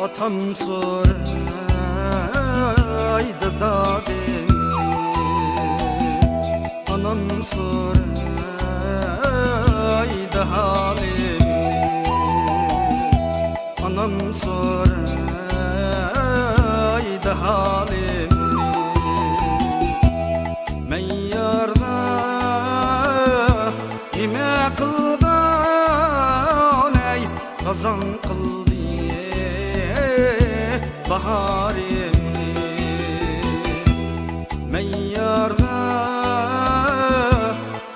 atam soraydı da beni, anam soraydı halimi, anam soraydı halimi. Men yarda nime kılgan ey kazan kıldı baharimni. Men yarda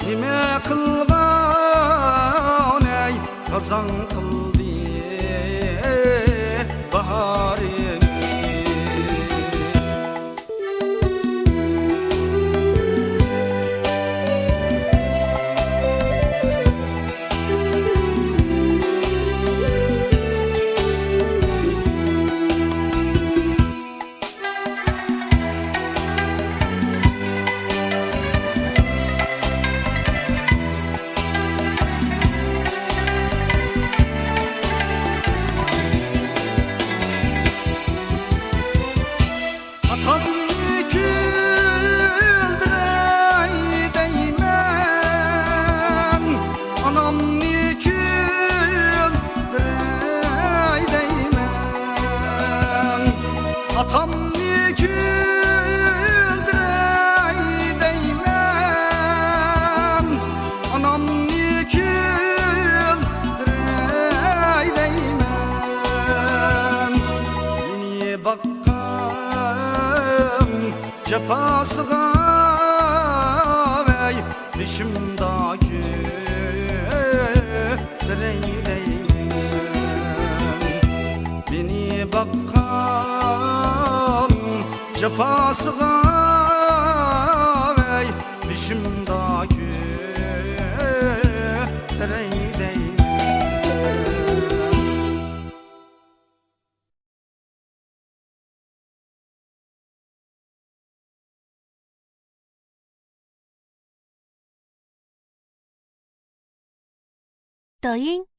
nime kılgan ey kazan kıldı baharimni. Atam niküldürey değmen, anam niküldürey değmen. Atam niküldürey değmen, anam niküldürey değmen. Yine bakkan cefasıga vey dişimdaki direyleymen. Beni bakkan cefasıga vey dişimdaki direyleymen.抖音。